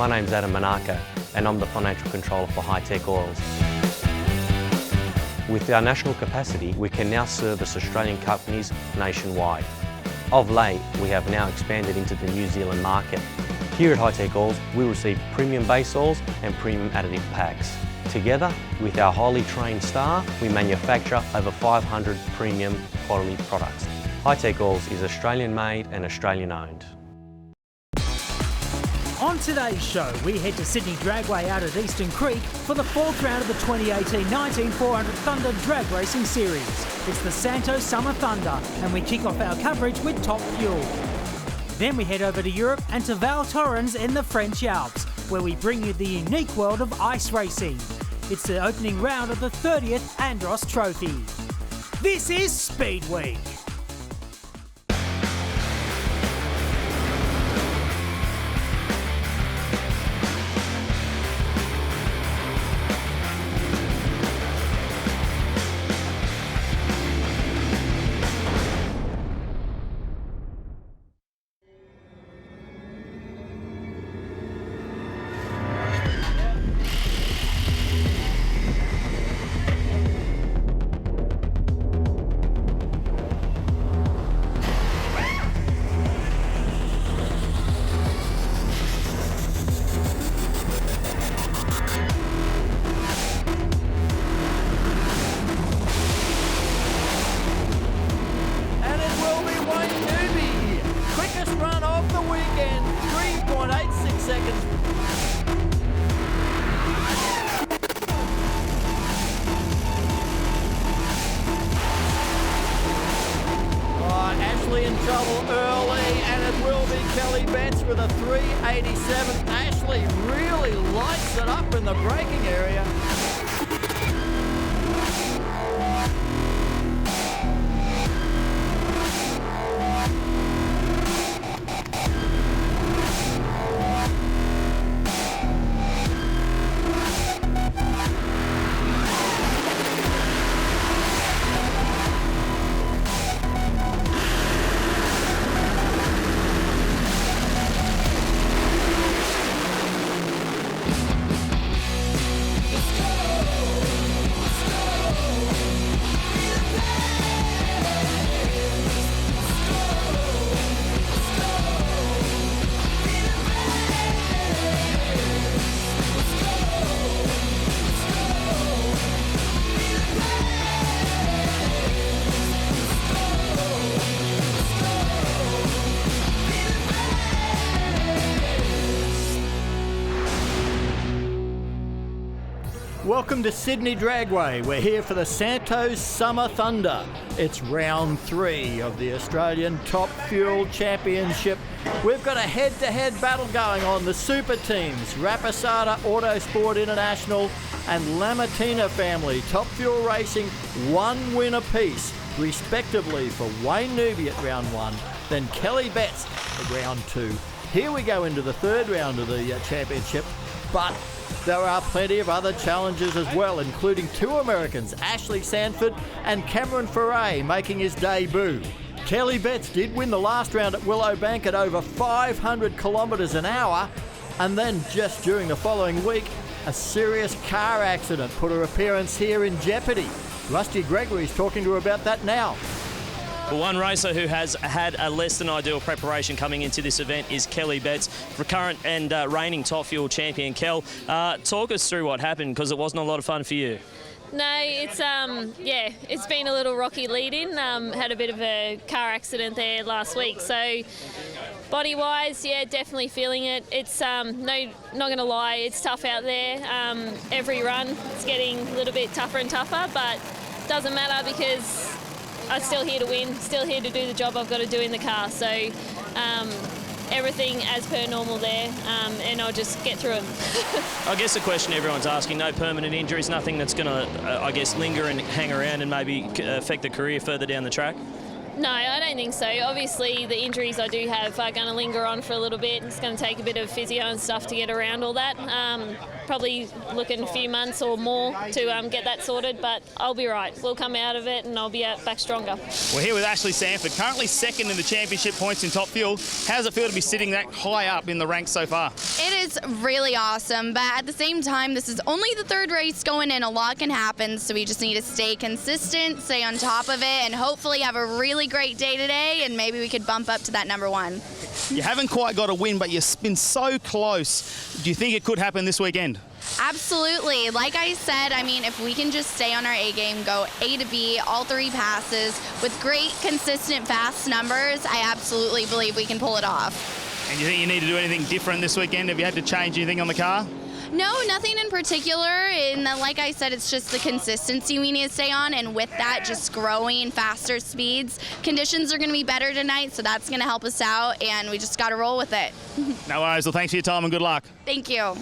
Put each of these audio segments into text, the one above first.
My name's Adam Monaco and I'm the Financial Controller for High Tech Oils. With our national capacity, we can now service Australian companies nationwide. Of late, we have now expanded into the New Zealand market. Here at High Tech Oils, we receive premium base oils and premium additive packs. Together, with our highly trained staff, we manufacture over 500 premium quality products. High Tech Oils is Australian made and Australian owned. On today's show, we head to Sydney Dragway out at Eastern Creek for the fourth round of the 2018-19 400 Thunder Drag Racing Series. It's the Santo Summer Thunder, and we kick off our coverage with Top Fuel. Then we head over to Europe and to Val Thorens in the French Alps, where we bring you the unique world of ice racing. It's the opening round of the 30th Andros Trophy. This is Speedweek. Wayne Newby, quickest run of the weekend, 3.86 seconds. Oh, Ashley in trouble early, and it will be Kelly Betts with a 3.87. Ashley really lights it up in the braking area. Welcome to Sydney Dragway. We're here for the Santo Summer Thunder. It's round 3 of the Australian Top Fuel Championship. We've got a head-to-head battle going on. The super teams, Rapisada Autosport International and Lamartina family. Top Fuel Racing, 1 win apiece, respectively, for Wayne Newby at round 1, then Kelly Betts at round 2. Here we go into the 3rd round of the championship, but there are plenty of other challenges as well, including 2 Americans, Ashley Sanford and Cameron Ferret, making his debut. Kelly Betts did win the last round at Willowbank at over 500 kilometres an hour, and then just during the following week, a serious car accident put her appearance here in jeopardy. Rusty Gregory's talking to her about that now. One racer who has had a less than ideal preparation coming into this event is Kelly Betts, current and reigning Top Fuel champion. Kel, talk us through what happened, because it wasn't a lot of fun for you. No, it's been a little rocky lead-in. Had a bit of a car accident there last week, so body-wise, yeah, definitely feeling it. It's not going to lie, it's tough out there. Every run, it's getting a little bit tougher and tougher, but doesn't matter because I'm still here to win, still here to do the job I've got to do in the car. So everything as per normal there, and I'll just get through it. I guess the question everyone's asking, no permanent injuries, nothing that's going to, I guess, linger and hang around and maybe affect the career further down the track? No, I don't think so. Obviously, the injuries I do have are going to linger on for a little bit. It's going to take a bit of physio and stuff to get around all that. Probably looking a few months or more to get that sorted, but I'll be right. We'll come out of it and I'll be back stronger. We're here with Ashley Sanford, currently second in the championship points in top fuel. How does it feel to be sitting that high up in the ranks so far? It is really awesome, but at the same time, this is only the third race going in. A lot can happen, so we just need to stay consistent, stay on top of it, and hopefully have a really great day today, and maybe we could bump up to that number one. You haven't quite got a win, but you've been so close. Do you think it could happen this weekend? Absolutely. Like I said, I mean, if we can just stay on our A game, go A to B, all three passes, with great, consistent, fast numbers, I absolutely believe we can pull it off. And you think you need to do anything different this weekend? Have you had to change anything on the car? No, nothing in particular. And like I said, it's just the consistency we need to stay on. And with that, just growing faster speeds. Conditions are going to be better tonight, so that's going to help us out. And we just got to roll with it. No worries. Well, thanks for your time and good luck. Thank you.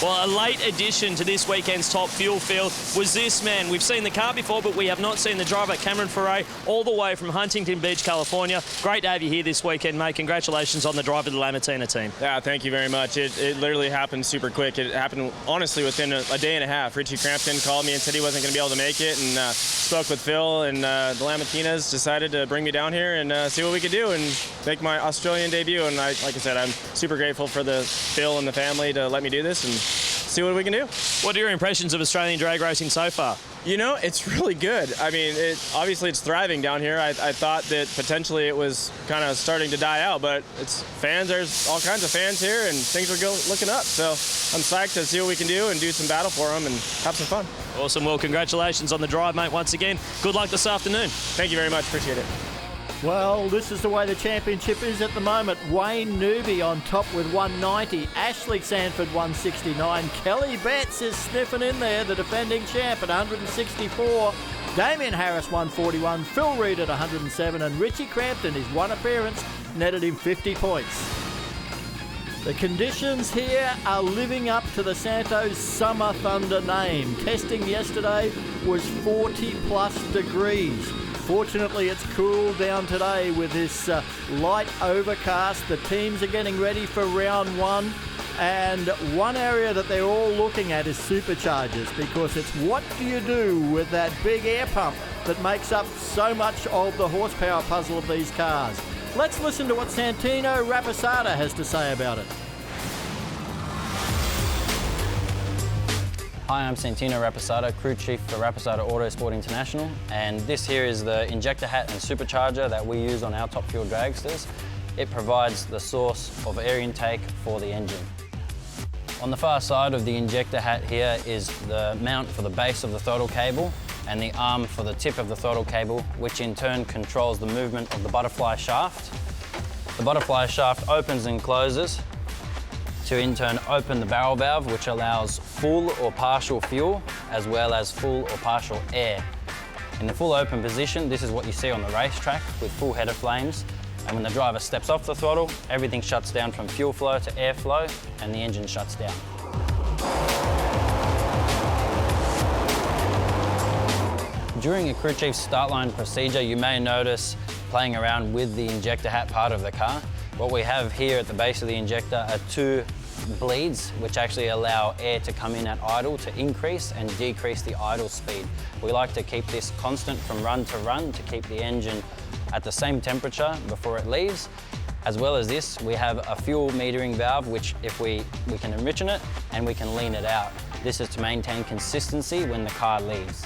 Well, a late addition to this weekend's top fuel field was this man. We've seen the car before, but we have not seen the driver, Cameron Foray, all the way from Huntington Beach, California. Great to have you here this weekend, mate. Congratulations on the drive of the Lamatina team. Yeah, thank you very much. It literally happened super quick. It happened, honestly, within a day and a half. Richie Crampton called me and said he wasn't going to be able to make it, and spoke with Phil, and the Lamatinas decided to bring me down here and see what we could do and make my Australian debut. And like I said, I'm super grateful for the Phil and the family to let me do this and see what we can do. What are your impressions of Australian drag racing so far? You know, it's really good. I mean, obviously it's thriving down here. I thought that potentially it was kind of starting to die out, but it's fans. There's all kinds of fans here, and things are looking up. So I'm psyched to see what we can do and do some battle for them and have some fun. Awesome. Well, congratulations on the drive, mate, once again. Good luck this afternoon. Thank you very much. Appreciate it. Well, this is the way the championship is at the moment. Wayne Newby on top with 190. Ashley Sanford 169. Kelly Betts is sniffing in there, the defending champ at 164. Damien Harris 141. Phil Reid at 107. And Richie Crampton, his one appearance, netted him 50 points. The conditions here are living up to the Santo Summer Thunder name. Testing yesterday was 40 plus degrees. Fortunately, it's cooled down today with this light overcast. The teams are getting ready for round one. And one area that they're all looking at is superchargers, because it's what do you do with that big air pump that makes up so much of the horsepower puzzle of these cars. Let's listen to what Santino Rapisada has to say about it. Hi, I'm Santino Rapisada, crew chief for Rapisada Autosport International, and this here is the injector hat and supercharger that we use on our top fuel dragsters. It provides the source of air intake for the engine. On the far side of the injector hat here is the mount for the base of the throttle cable and the arm for the tip of the throttle cable, which in turn controls the movement of the butterfly shaft. The butterfly shaft opens and closes to in turn open the barrel valve, which allows full or partial fuel, as well as full or partial air. In the full open position, this is what you see on the racetrack with full header flames. And when the driver steps off the throttle, everything shuts down from fuel flow to air flow, and the engine shuts down. During a crew chief's start line procedure, you may notice playing around with the injector hat part of the car. What we have here at the base of the injector are two bleeds, which actually allow air to come in at idle to increase and decrease the idle speed. We like to keep this constant from run to keep the engine at the same temperature before it leaves. As well as this, we have a fuel metering valve, which if we can enrichen it and we can lean it out. This is to maintain consistency when the car leaves.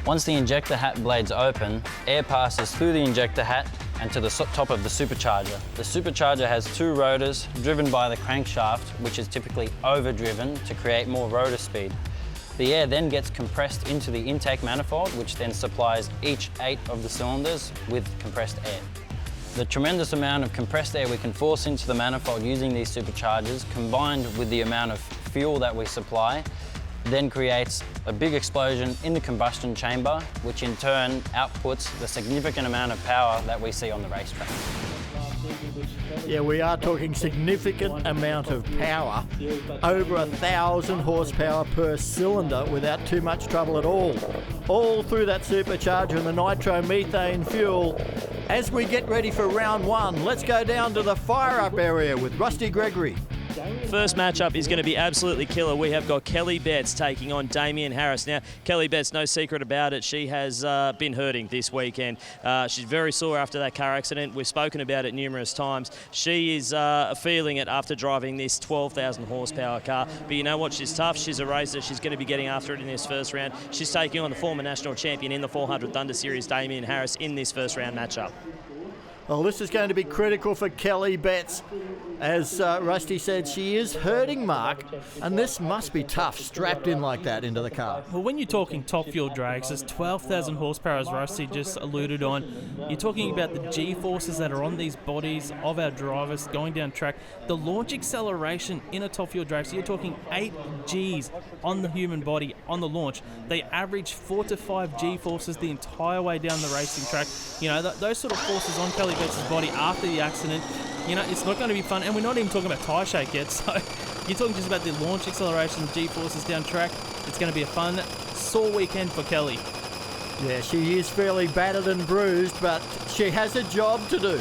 Once the injector hat blades open, air passes through the injector hat and to the top of the supercharger. The supercharger has two rotors driven by the crankshaft, which is typically overdriven to create more rotor speed. The air then gets compressed into the intake manifold, which then supplies each 8 of the cylinders with compressed air. The tremendous amount of compressed air we can force into the manifold using these superchargers, combined with the amount of fuel that we supply, then creates a big explosion in the combustion chamber, which in turn outputs the significant amount of power that we see on the racetrack. Yeah, we are talking significant amount of power, over 1,000 horsepower per cylinder without too much trouble at all through that supercharger and the nitromethane fuel. As we get ready for round one, let's go down to the fire-up area with Rusty Gregory. First matchup is going to be absolutely killer. We have got Kelly Betts taking on Damien Harris. Now, Kelly Betts, no secret about it, she has been hurting this weekend. She's very sore after that car accident. We've spoken about it numerous times. She is feeling it after driving this 12,000 horsepower car. But you know what? She's tough. She's a racer. She's going to be getting after it in this first round. She's taking on the former national champion in the 400 Thunder Series, Damien Harris, in this first round matchup. Well, this is going to be critical for Kelly Betts. As Rusty said, she is hurting, Mark, and this must be tough, strapped in like that into the car. Well, when you're talking top fuel drags, there's 12,000 horsepower, as Rusty just alluded on. You're talking about the G-forces that are on these bodies of our drivers going down track. The launch acceleration in a top fuel drag, so you're talking 8 Gs on the human body on the launch. They average 4 to 5 G-forces the entire way down the racing track. You know, those sort of forces on Kelly Betts' body after the accident, you know, it's not going to be fun. And we're not even talking about tyre shake yet, so you're talking just about the launch acceleration, G-forces down track. It's going to be a fun, sore weekend for Kelly. Yeah, she is fairly battered and bruised, but she has a job to do.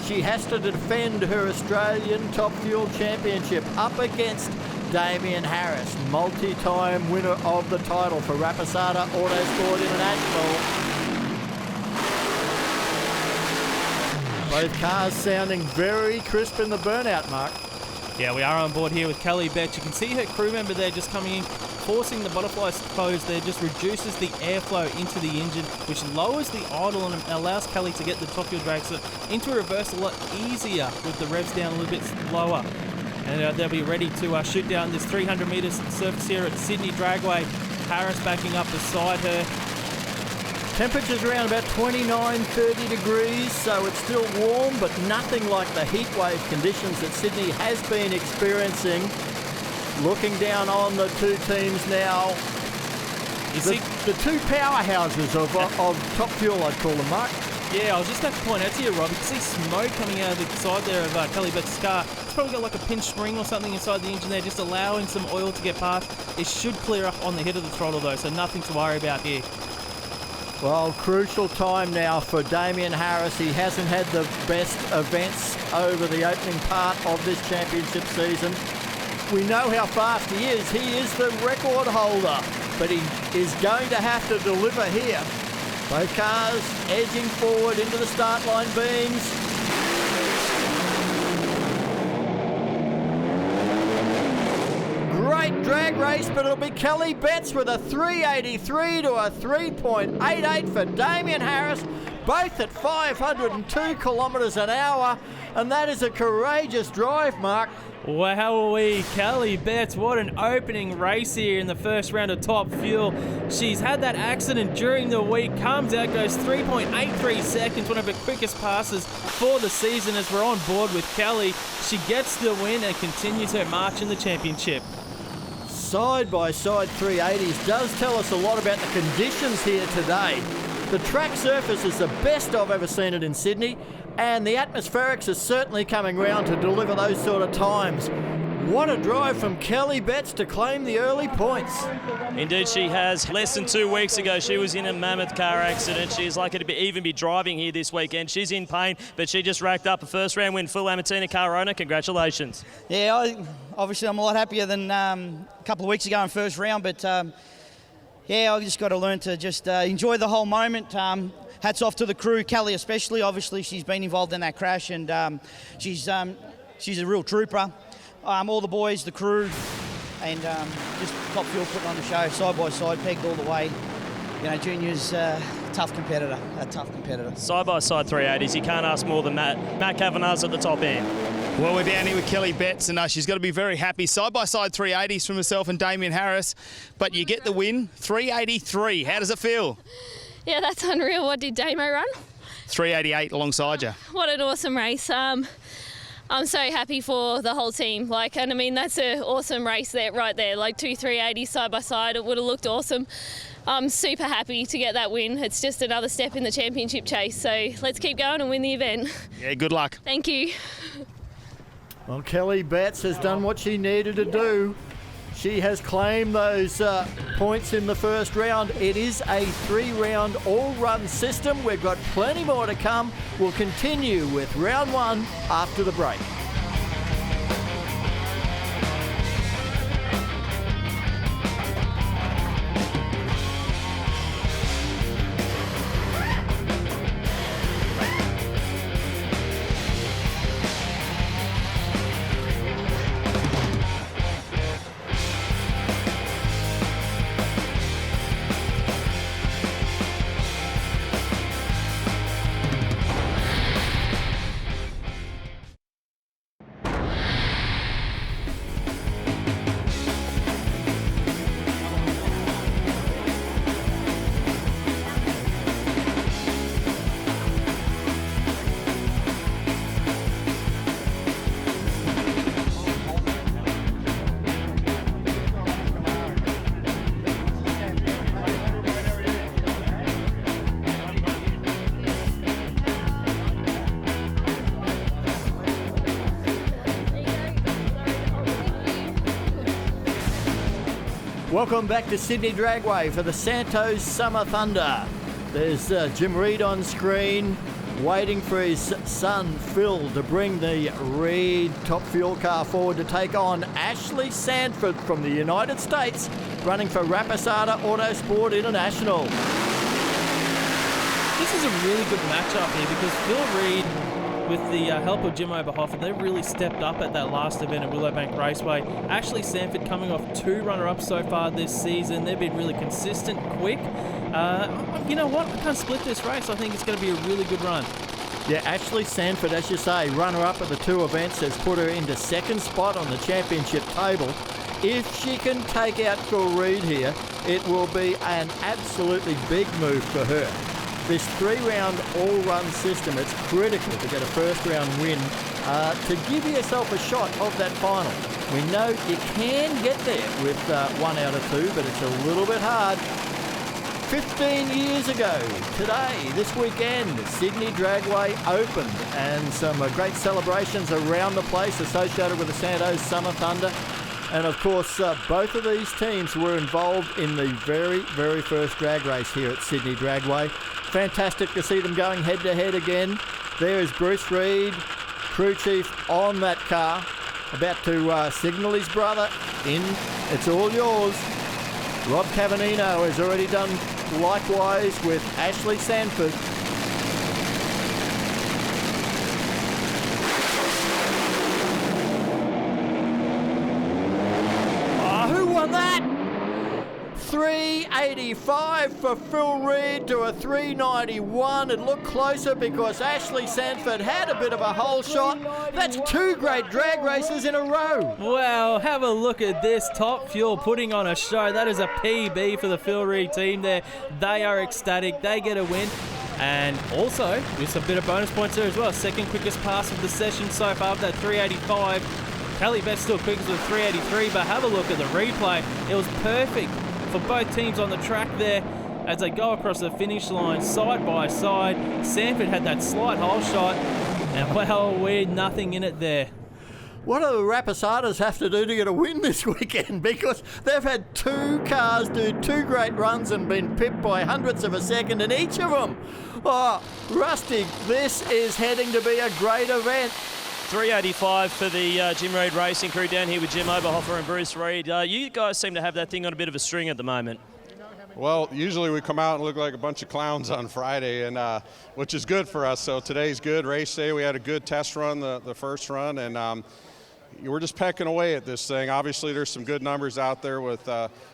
She has to defend her Australian Top Fuel Championship up against Damien Harris, multi-time winner of the title for Rapasada Autosport International. Both cars sounding very crisp in the burnout, Mark. Yeah, we are on board here with Kelly Betts. You can see her crew member there just coming in, forcing the butterfly close there, just reduces the airflow into the engine, which lowers the idle and allows Kelly to get the top fuel drag into reverse a lot easier with the revs down a little bit slower. And they'll be ready to shoot down this 300 metres surface here at Sydney Dragway. Harris backing up beside her. Temperatures around about 29, 30 degrees, so it's still warm, but nothing like the heat wave conditions that Sydney has been experiencing. Looking down on the two teams now, the two powerhouses of Top Fuel, I'd call them, Mark. Yeah, I was just about to point out to you, Rob, you can see smoke coming out of the side there of Kelly Betts' car. It's probably got like a pinch spring or something inside the engine there, just allowing some oil to get past. It should clear up on the hit of the throttle though, so nothing to worry about here. Well, crucial time now for Damien Harris. He hasn't had the best events over the opening part of this championship season. We know how fast he is. He is the record holder, but he is going to have to deliver here. Both cars edging forward into the start line beams. Great drag race, but it'll be Kelly Betts with a 383 to a 3.88 for Damien Harris, both at 502 kilometres an hour, and that is a courageous drive, Mark. Wowee, Kelly Betts, what an opening race here in the first round of Top Fuel. She's had that accident during the week, comes out, goes 3.83 seconds, one of her quickest passes for the season as we're on board with Kelly. She gets the win and continues her march in the championship. Side-by-side 380s does tell us a lot about the conditions here today. The track surface is the best I've ever seen it in Sydney, and the atmospherics are certainly coming round to deliver those sort of times. What a drive from Kelly Betts to claim the early points. Indeed she has. Less than 2 weeks ago she was in a mammoth car accident. She is likely to even be driving here this weekend. She's in pain, but she just racked up a first round win for Lamartina car owner. Congratulations. Yeah, obviously I'm a lot happier than a couple of weeks ago in first round, but yeah, I've just got to learn to just enjoy the whole moment. Hats off to the crew, Kelly especially. Obviously she's been involved in that crash, and she's a real trooper. All the boys, the crew, and just Top Fuel putting on the show, side by side, pegged all the way. You know, Junior's a tough competitor. Side by side 380s, you can't ask more than Matt Kavanagh's at the top end. Well, we're down here with Kelly Betts, and she's got to be very happy. Side-by-side 380s from herself and Damien Harris, but you get the win, 383. How does it feel? Yeah, that's unreal. What did Damo run? 388 alongside you. What an awesome race. I'm so happy for the whole team. And I mean, that's an awesome race there, right there. Like 2 380s side by side. It would have looked awesome. I'm super happy to get that win. It's just another step in the championship chase, so let's keep going and win the event. Yeah, good luck. Thank you. Well, Kelly Betts has done what she needed to do. She has claimed those points in the first round. It is a 3-round all-run system. We've got plenty more to come. We'll continue with round 1 after the break. Welcome back to Sydney Dragway for the Santo Summer Thunder. There's Jim Reed on screen, waiting for his son Phil to bring the Reed Top Fuel car forward to take on Ashley Sanford from the United States, running for Rapisada Autosport International. This is a really good matchup here because Phil Reed, with the help of Jim Oberhofer, they've really stepped up at that last event at Willowbank Raceway. Ashley Sanford coming off 2 runner-ups so far this season. They've been really consistent, quick. You know what? I can't split this race. I think it's going to be a really good run. Yeah, Ashley Sanford, as you say, runner-up at the 2 events, has put her into 2nd spot on the championship table. If she can take out Phil Reed here, it will be an absolutely big move for her. This 3-round all-run system, it's critical to get a first-round win to give yourself a shot of that final. We know you can get there with 1 out of 2, but it's a little bit hard. 15 years ago, today, this weekend, Sydney Dragway opened, and some great celebrations around the place associated with the Santo Summer Thunder. And of course, both of these teams were involved in the very, very first drag race here at Sydney Dragway. Fantastic to see them going head-to-head again. There is Bruce Reed, crew chief on that car, about to signal his brother in. It's all yours. Rob Cavannino has already done likewise with Ashley Sanford. Who won that? 385 for Phil Reed to a 391. It looked closer because Ashley Sanford had a bit of a hole shot. That's 2 great drag races in a row. Wow, have a look at this. Top Fuel putting on a show. That is a PB for the Phil Reed team there. They are ecstatic. They get a win. And also, with some bit of bonus points there as well. 2nd quickest pass of the session so far of that 385. Kelly Betts still quickest with 383, but have a look at the replay. It was perfect for both teams on the track there as they go across the finish line side by side. Sanford had that slight hole shot, and well, we're nothing in it there. What do the Rapisadas have to do to get a win this weekend? Because they've had 2 cars do 2 great runs and been pipped by hundredths of a second in each of them. Oh, Rusty, this is heading to be a great event. 385 for the Jim Reed Racing crew down here with Jim Oberhofer and Bruce Reed. You guys seem to have that thing on a bit of a string at the moment. Well, usually we come out and look like a bunch of clowns on Friday, and which is good for us. So today's good. Race day, we had a good test run, the first run, and we're just pecking away at this thing. Obviously, there's some good numbers out there with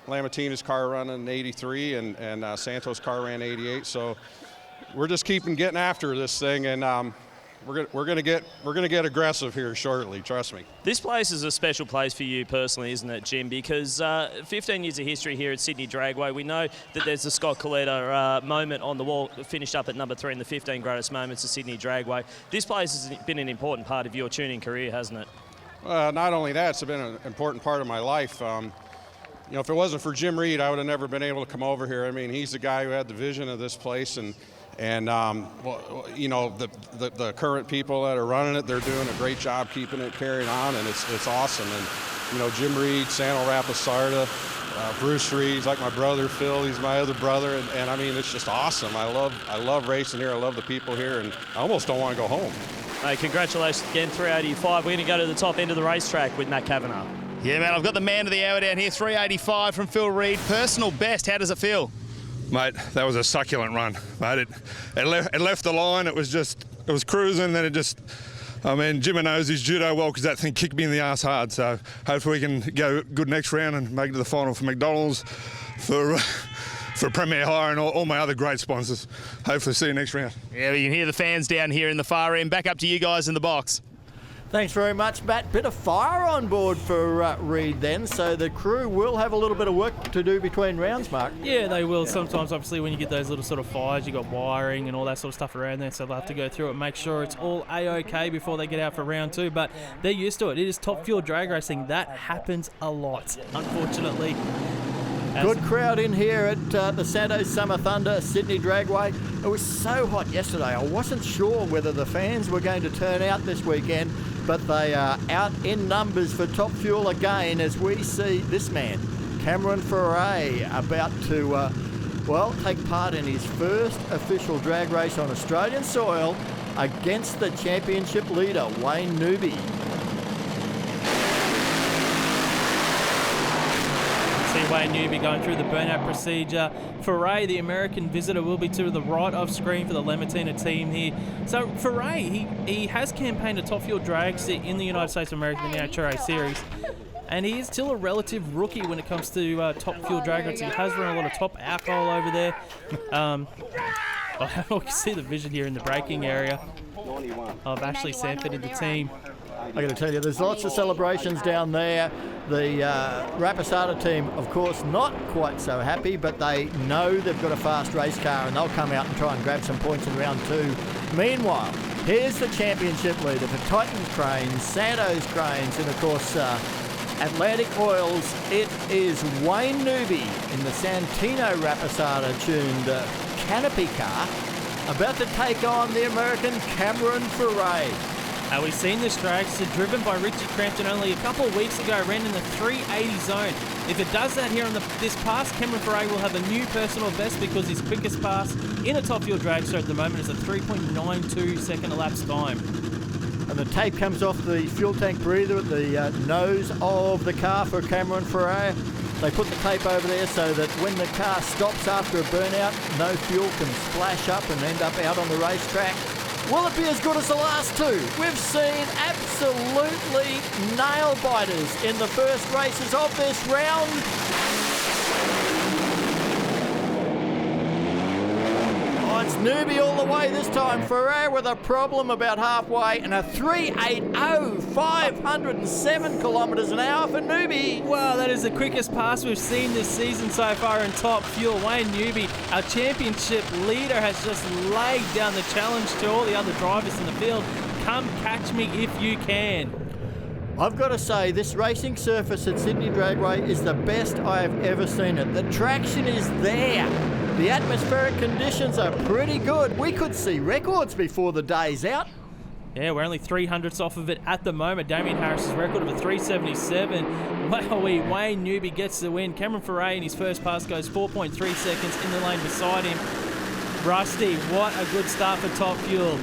Lamatina's car running 83 and Santo's car ran 88. So we're just getting after this thing, and we're gonna get aggressive here shortly. Trust me. This place is a special place for you personally, isn't it, Jim? Because 15 years of history here at Sydney Dragway. We know that there's the Scott Coletta moment on the wall, finished up at number 3 in the 15 greatest moments of Sydney Dragway. This place has been an important part of your tuning career, hasn't it? Not only that, it's been an important part of my life. you know, if it wasn't for Jim Reed, I would have never been able to come over here. I mean, he's the guy who had the vision of this place, and well, you know, the current people that are running it, they're doing a great job keeping it carrying on, and it's awesome. And you know, Jim Reed, Santo Rapasarda, Bruce Reed, he's like my brother. Phil, he's my other brother, and I mean, it's just awesome. I love racing here. I love the people here, and I almost don't want to go home. Hey, congratulations again, 385. We're going to go to the top end of the racetrack with Matt Kavanagh. Yeah, man, I've got the man of the hour down here, 385 from Phil Reed. Personal best, how does it feel? Mate, that was a succulent run, mate. It left the line, it was cruising, then it just, I mean, Jimmy knows his judo well because that thing kicked me in the ass hard, so hopefully we can go good next round and make it to the final for McDonald's, for Premier Hire and all my other great sponsors. Hopefully see you next round. Yeah, you can hear the fans down here in the far end. Back up to you guys in the box. Thanks very much, Matt. Bit of fire on board for Reed then, so the crew will have a little bit of work to do between rounds, Mark. Yeah, they will. Sometimes, obviously, when you get those little sort of fires, you've got wiring and all that sort of stuff around there, so they'll have to go through it, make sure it's all A-OK before they get out for round two, but they're used to it. It is top fuel drag racing. That happens a lot, unfortunately. Good crowd in here at the Santo Summer Thunder, Sydney Dragway. It was so hot yesterday, I wasn't sure whether the fans were going to turn out this weekend, but they are out in numbers for Top Fuel again as we see this man, Cameron Ferret, about to, well, take part in his first official drag race on Australian soil against the championship leader, Wayne Newby. See Wayne Newby going through the burnout procedure. Ferret, the American visitor, will be to the right of screen for the Lematina team here. So Ferret, he has campaigned at Top Fuel Drags in the United States of America in the HRA series, and he is still a relative rookie when it comes to Top Fuel Drag Race. He has run a lot of top alcohol over there. I can see the vision here in the braking area of Ashley Sanford in the team. I got to tell you, there's lots of celebrations down there. The Rapasarda team, of course, not quite so happy, but they know they've got a fast race car and they'll come out and try and grab some points in round two. Meanwhile, here's the championship leader for Titan Cranes, Santos Cranes, and of course Atlantic Oils. It is Wayne Newby in the Santino Rapasarda tuned canopy car, about to take on the American Cameron Ferret. We've seen this dragster driven by Richie Crampton only a couple of weeks ago, ran in the 380 zone. If it does that here on this pass, Cameron Ferret will have a new personal best because his quickest pass in a Top Fuel dragster at the moment is a 3.92 second elapsed time. And the tape comes off the fuel tank breather at the nose of the car for Cameron Ferret. They put the tape over there so that when the car stops after a burnout, no fuel can splash up and end up out on the racetrack. Will it be as good as the last two? We've seen absolutely nail-biters in the first races of this round. Oh, it's Newby all the way this time. Ferrer with a problem about halfway and a 380, 507 kilometres an hour for Newby. Wow, that is the quickest pass we've seen this season so far in Top Fuel. Wayne Newby, our championship leader, has just laid down the challenge to all the other drivers in the field. Come catch me if you can. I've got to say, this racing surface at Sydney Dragway is the best I have ever seen it. The traction is there. The atmospheric conditions are pretty good. We could see records before the day's out. Yeah, we're only 300ths off of it at the moment. Damien Harris's record of a 377. Wayne Newby gets the win. Cameron Ferret in his first pass goes 4.3 seconds in the lane beside him. Rusty, what a good start for Top Fuel.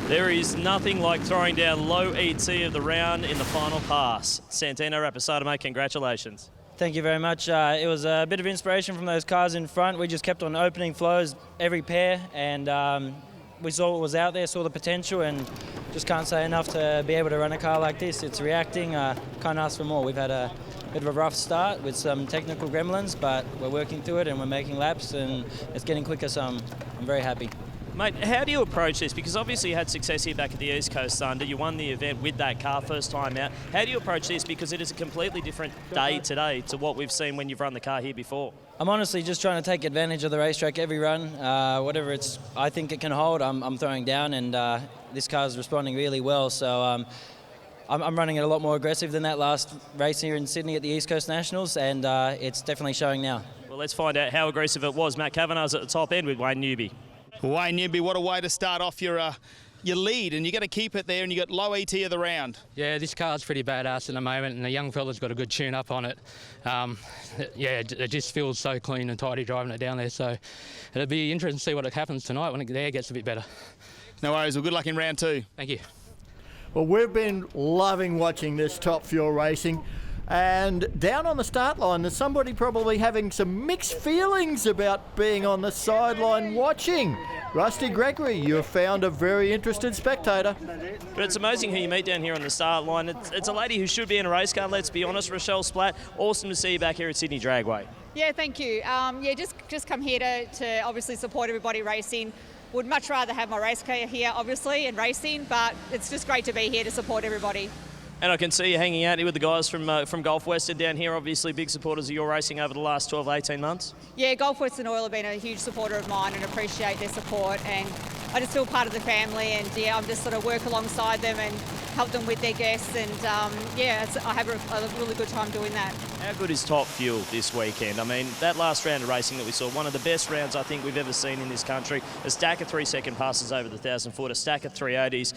There is nothing like throwing down low ET of the round in the final pass. Santino Rapasarda, mate, congratulations. Thank you very much. It was a bit of inspiration from those cars in front. We just kept on opening flows every pair, and we saw what was out there, saw the potential, and just can't say enough to be able to run a car like this. It's reacting, can't ask for more. We've had a bit of a rough start with some technical gremlins, but we're working through it and we're making laps and it's getting quicker, so I'm very happy. Mate, how do you approach this? Because obviously you had success here back at the East Coast Thunder. You won the event with that car first time out. How do you approach this? Because it is a completely different day today to what we've seen when you've run the car here before. I'm honestly just trying to take advantage of the racetrack every run. Whatever I think it can hold, I'm throwing down, and this car's responding really well. So I'm running it a lot more aggressive than that last race here in Sydney at the East Coast Nationals, and it's definitely showing now. Well, let's find out how aggressive it was. Matt Kavanagh's at the top end with Wayne Newby. Wayne Newby, what a way to start off your lead, and you got to keep it there, and you got low ET of the round. Yeah, this car's pretty badass at the moment, and the young fella's got a good tune up on it. Yeah, it just feels so clean and tidy driving it down there, so it'll be interesting to see what happens tonight when the air gets a bit better. No worries, well, good luck in round 2. Thank you. Well, we've been loving watching this Top Fuel racing. And down on the start line, there's somebody probably having some mixed feelings about being on the sideline watching. Rusty Gregory, you've found a very interested spectator. But it's amazing who you meet down here on the start line. It's a lady who should be in a race car, let's be honest, Rochelle Splatt. Awesome to see you back here at Sydney Dragway. Yeah, thank you. Yeah, just come here to obviously support everybody racing. Would much rather have my race car here, obviously, and racing, but it's just great to be here to support everybody. And I can see you hanging out here with the guys from Gulf Western down here, obviously big supporters of your racing over the last 12, 18 months. Yeah, Gulf Western Oil have been a huge supporter of mine and appreciate their support, and I just feel part of the family, and yeah, I'm just sort of work alongside them and help them with their guests, and yeah, I have a really good time doing that. How good is Top Fuel this weekend? I mean, that last round of racing that we saw, one of the best rounds I think we've ever seen in this country. A stack of 3-second passes over the 1,000 foot, a stack of 380s.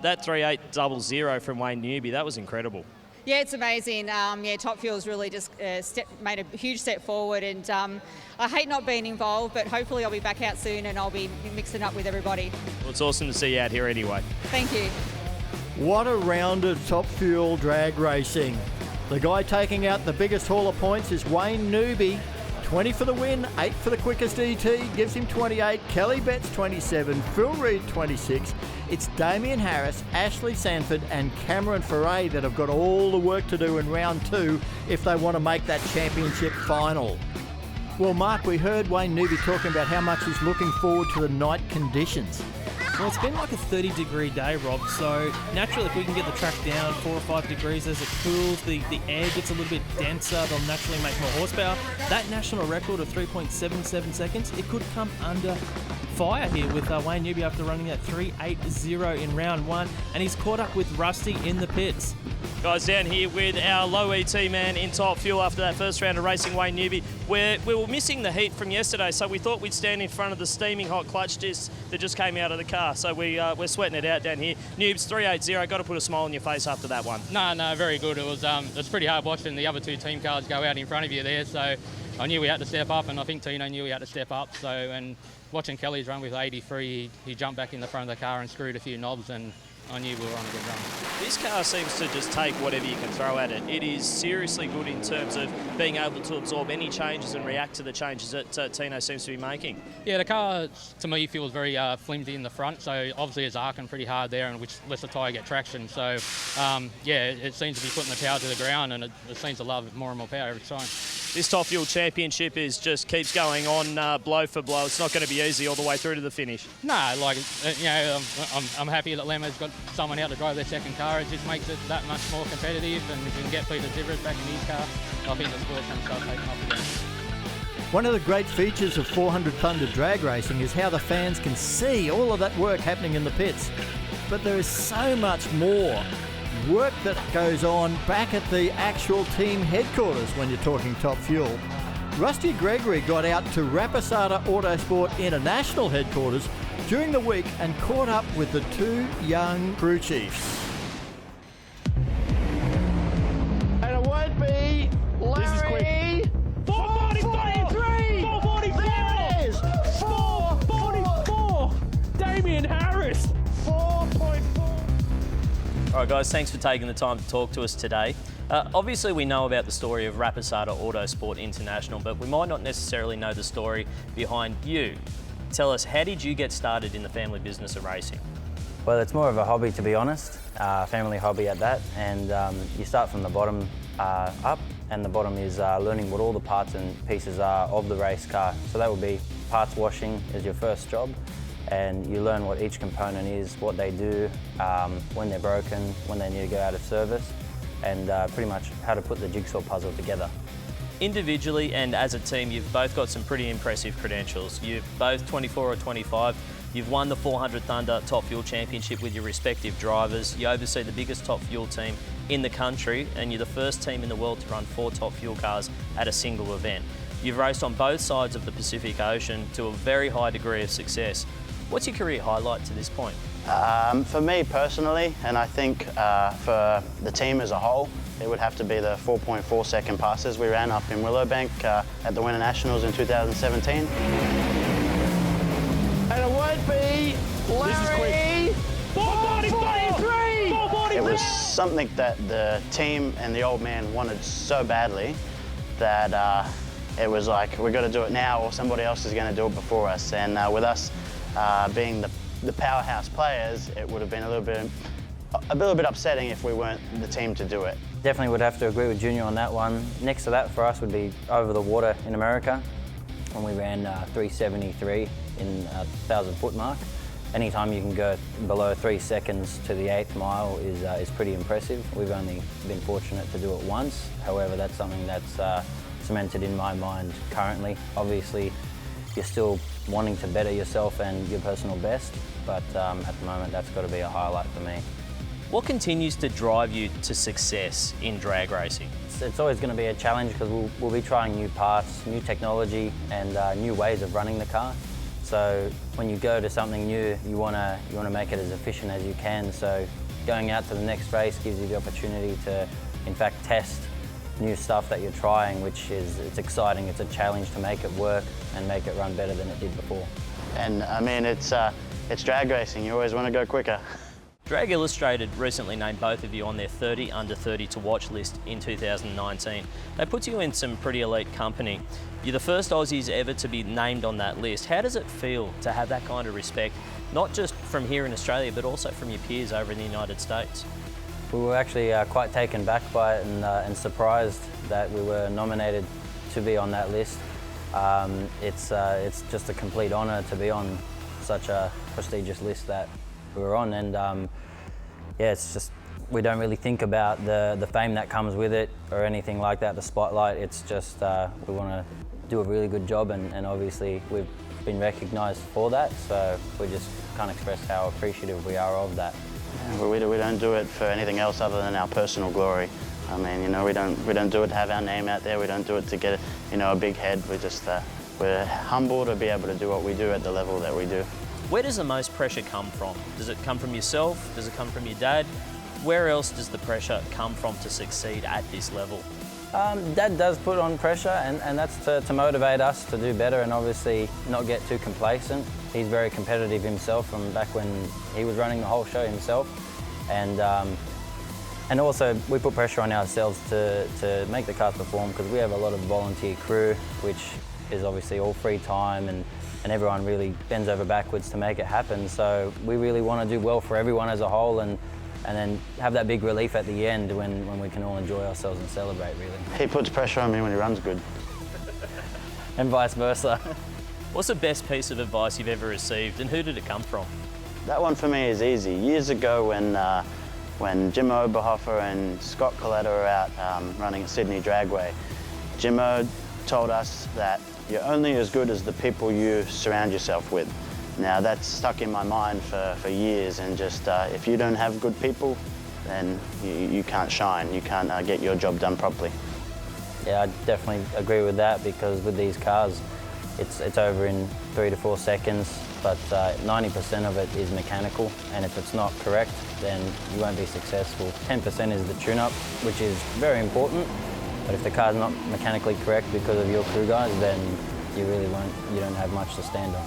That 3.800 from Wayne Newby, that was incredible. Yeah, it's amazing. Yeah, Top Fuel's really just made a huge step forward, and I hate not being involved, but hopefully I'll be back out soon and I'll be mixing up with everybody. Well, it's awesome to see you out here anyway. Thank you. What a round of Top Fuel drag racing. The guy taking out the biggest haul of points is Wayne Newby. 20 for the win, 8 for the quickest ET, gives him 28. Kelly Betts 27, Phil Reid 26. It's Damien Harris, Ashley Sanford and Cameron Ferret that have got all the work to do in round 2 if they want to make that championship final. Well, Mark, we heard Wayne Newby talking about how much he's looking forward to the night conditions. Well, it's been like a 30-degree day, Rob, so naturally if we can get the track down 4 or 5 degrees as it cools, the air gets a little bit denser, they'll naturally make more horsepower. That national record of 3.77 seconds, it could come under fire here with Wayne Newby after running that 3.80 in round 1, and he's caught up with Rusty in the pits. Guys, down here with our low ET man in Top Fuel after that first round of racing, Wayne Newby. We were missing the heat from yesterday, so we thought we'd stand in front of the steaming hot clutch discs that just came out of the car. So we're sweating it out down here. Noobs, 3.80, got to put a smile on your face after that one. No, very good. It was pretty hard watching the other 2 team cars go out in front of you there, so I knew we had to step up, and I think Tino knew we had to step up. So, and watching Kelly's run with 83, he jumped back in the front of the car and screwed a few knobs, and I knew we were on a good run. This car seems to just take whatever you can throw at it. It is seriously good in terms of being able to absorb any changes and react to the changes that Tino seems to be making. Yeah, the car, to me, feels very flimsy in the front, so obviously it's arcing pretty hard there, and which lets the tyre get traction. So, yeah, it seems to be putting the power to the ground, and it seems to love more and more power every time. This Top Fuel Championship just keeps going on blow for blow. It's not going to be easy all the way through to the finish. No, like, you know, I'm happy that Lemmo's got someone out to drive their second car. It just makes it that much more competitive, and if we can get Peter Zivers back in his car, I think the sport's going to start taking off again. One of the great features of 400 Thunder drag racing is how the fans can see all of that work happening in the pits. But there is so much more work that goes on back at the actual team headquarters when you're talking Top Fuel. Rusty Gregory got out to Rapisada Autosport International headquarters during the week and caught up with the 2 young crew chiefs. And it won't be Larry. This is quick. 443! 444! There it is! 444! Damien Harris! 4.4. All right, guys, thanks for taking the time to talk to us today. Obviously, we know about the story of Rapisada Autosport International, but we might not necessarily know the story behind you. Tell us, how did you get started in the family business of racing? Well, it's more of a hobby, to be honest, family hobby at that, and you start from the bottom up, and the bottom is learning what all the parts and pieces are of the race car. So that would be parts washing is your first job, and you learn what each component is, what they do, when they're broken, when they need to go out of service, and pretty much how to put the jigsaw puzzle together. Individually and as a team, you've both got some pretty impressive credentials. You're both 24 or 25. You've won the 400 Thunder Top Fuel Championship with your respective drivers. You oversee the biggest Top Fuel team in the country, and you're the first team in the world to run 4 Top Fuel cars at a single event. You've raced on both sides of the Pacific Ocean to a very high degree of success. What's your career highlight to this point? For me personally, and I think for the team as a whole, it would have to be the 4.4 second passes we ran up in Willowbank at the Winter Nationals in 2017. And it won't be Larry. 443! It was something that the team and the old man wanted so badly that it was like, we've got to do it now or somebody else is going to do it before us. And with us being the powerhouse players, it would have been a little bit upsetting if we weren't the team to do it. Definitely would have to agree with Junior on that one. Next to that for us would be over the water in America when we ran 373 in 1,000-foot mark. Anytime you can go below 3 seconds to the 8th mile is pretty impressive. We've only been fortunate to do it once. However, that's something that's cemented in my mind currently. Obviously, you're still wanting to better yourself and your personal best, but at the moment, that's got to be a highlight for me. What continues to drive you to success in drag racing? It's always going to be a challenge because we'll be trying new parts, new technology, and new ways of running the car. So when you go to something new, you want to make it as efficient as you can. So going out to the next race gives you the opportunity to, in fact, test new stuff that you're trying, which it's exciting. It's a challenge to make it work and make it run better than it did before. And I mean, it's drag racing. You always want to go quicker. Drag Illustrated recently named both of you on their 30 under 30 to watch list in 2019. They put you in some pretty elite company. You're the first Aussies ever to be named on that list. How does it feel to have that kind of respect, not just from here in Australia, but also from your peers over in the United States? We were actually quite taken back by it and surprised that we were nominated to be on that list. It's just a complete honour to be on such a prestigious list that we were on, and yeah, it's just, we don't really think about the fame that comes with it or anything like that, the spotlight. It's just we want to do a really good job, and obviously we've been recognised for that, so we just can't express how appreciative we are of that. Yeah, we don't do it for anything else other than our personal glory. I mean, you know, we don't do it to have our name out there. We don't do it to get, you know, a big head. We're humble to be able to do what we do at the level that we do. Where does the most pressure come from? Does it come from yourself? Does it come from your dad? Where else does the pressure come from to succeed at this level? Dad does put on pressure, and that's to motivate us to do better and obviously not get too complacent. He's very competitive himself from back when he was running the whole show himself. And also we put pressure on ourselves to make the cars perform, because we have a lot of volunteer crew, which is obviously all free time, and everyone really bends over backwards to make it happen. So we really want to do well for everyone as a whole, and then have that big relief at the end when we can all enjoy ourselves and celebrate, really. He puts pressure on me when he runs good. And vice versa. What's the best piece of advice you've ever received, and who did it come from? That one for me is easy. Years ago when Jim Oberhofer and Scott Colletta were out running at Sydney Dragway, Jimmo told us that you're only as good as the people you surround yourself with. Now that's stuck in my mind for years, and just if you don't have good people, then you can't shine, you can't get your job done properly. Yeah, I definitely agree with that, because with these cars, it's over in 3 to 4 seconds, but 90% of it is mechanical, and if it's not correct, then you won't be successful. 10% is the tune-up, which is very important, but if the car's not mechanically correct because of your crew guys, then you don't have much to stand on.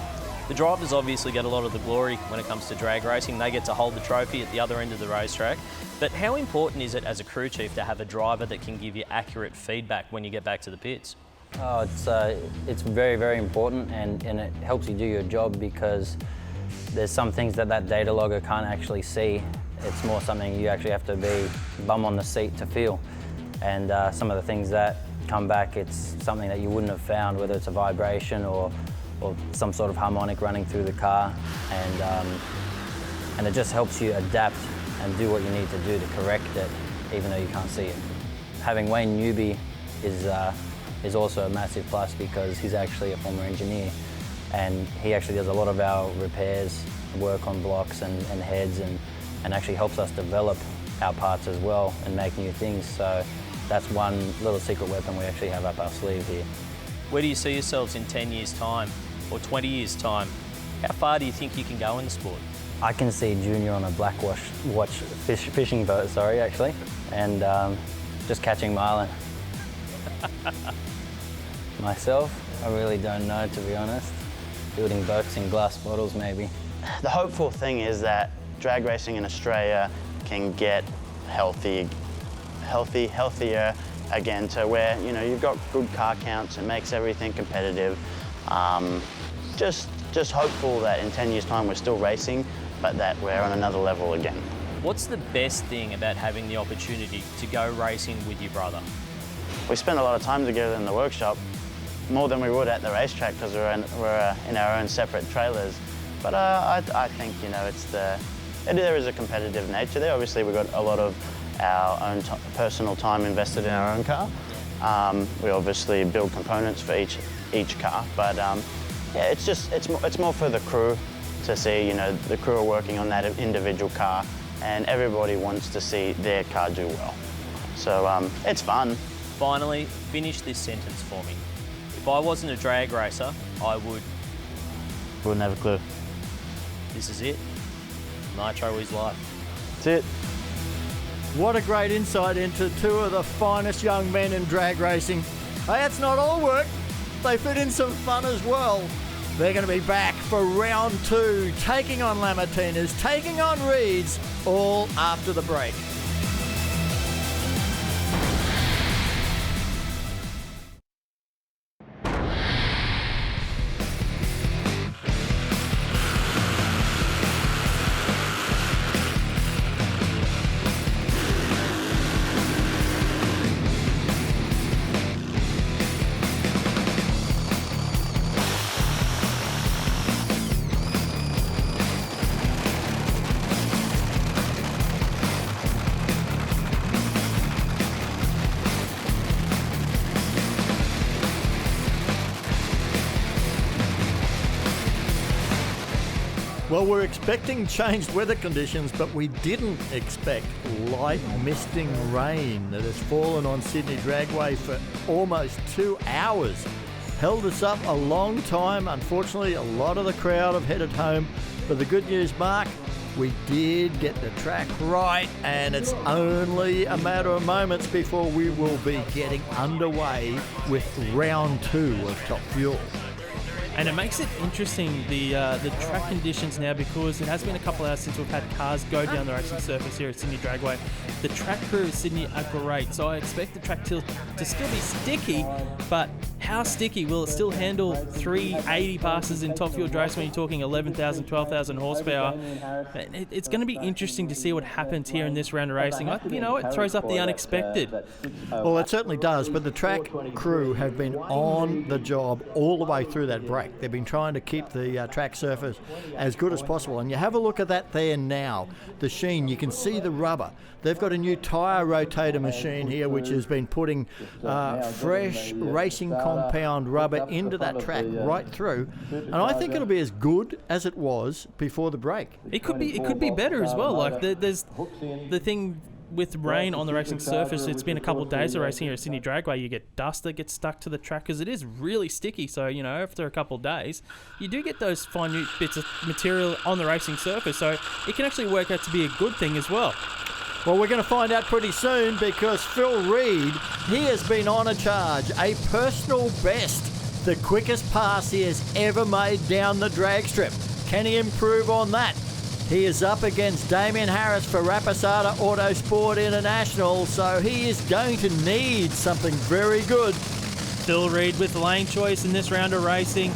The drivers obviously get a lot of the glory when it comes to drag racing. They get to hold the trophy at the other end of the racetrack. But how important is it as a crew chief to have a driver that can give you accurate feedback when you get back to the pits? Oh, it's very, very important, and it helps you do your job, because there's some things that data logger can't actually see. It's more something you actually have to be bum on the seat to feel. And some of the things that come back, it's something that you wouldn't have found, whether it's a vibration or some sort of harmonic running through the car, and it just helps you adapt and do what you need to do to correct it, even though you can't see it. Having Wayne Newby is also a massive plus, because he's actually a former engineer, and he actually does a lot of our repairs, work on blocks and heads, and actually helps us develop our parts as well and make new things. So that's one little secret weapon we actually have up our sleeve here. Where do you see yourselves in 10 years' time or 20 years' time? How far do you think you can go in the sport? I can see Junior on a fishing boat, actually, and just catching marlin. Myself, I really don't know, to be honest. Building boats in glass bottles, maybe. The hopeful thing is that drag racing in Australia can get healthier again, to where, you know, you've got good car counts, it makes everything competitive. Just hopeful that in 10 years' time we're still racing, but that we're on another level again. What's the best thing about having the opportunity to go racing with your brother? We spend a lot of time together in the workshop, more than we would at the racetrack, because we're in our own separate trailers. But I think, you know, there is a competitive nature there. Obviously, we've got a lot of our own personal time invested in our own car. We obviously build components for each car, but yeah, it's more for the crew to see. You know, the crew are working on that individual car, and everybody wants to see their car do well. So it's fun. Finally, finish this sentence for me. If I wasn't a drag racer, I would... Wouldn't have a clue. This is it. Nitro is life. That's it. What a great insight into two of the finest young men in drag racing. Hey, that's not all work. They fit in some fun as well. They're going to be back for round 2, taking on Lamatinas, taking on Reeds, all after the break. Well, we're expecting changed weather conditions, but we didn't expect light misting rain that has fallen on Sydney Dragway for almost 2 hours. Held us up a long time. Unfortunately, a lot of the crowd have headed home. But the good news, Mark, we did get the track right, and it's only a matter of moments before we will be getting underway with round 2 of Top Fuel. And it makes it interesting, the track conditions now, because it has been a couple of hours since we've had cars go down the racing surface here at Sydney Dragway. The track crew at Sydney are great, so I expect the track to still be sticky, but how sticky? Will it still handle 380 passes in Top Fuel race when you're talking 11,000, 12,000 horsepower? It's going to be interesting to see what happens here in this round of racing. It throws up the unexpected. Well, it certainly does, but the track crew have been on the job all the way through that break. They've been trying to keep the track surface as good as possible. And you have a look at that there now, the sheen. You can see the rubber. They've got a new tyre rotator machine here, which has been putting fresh racing compound rubber into that track right through. And I think it'll be as good as it was before the break. It could be better as well. Like there's the thing with rain on the racing surface. It's been a couple of days of racing here at Sydney Dragway. You get dust that gets stuck to the track because it is really sticky. So, after a couple of days, you do get those fine bits of material on the racing surface. So it can actually work out to be a good thing as well. Well, we're going to find out pretty soon, because Phil Reed, he has been on a charge, a personal best, the quickest pass he has ever made down the drag strip. Can he improve on that? He is up against Damien Harris for Rapisada Autosport International, so he is going to need something very good. Phil Reed with lane choice in this round of racing.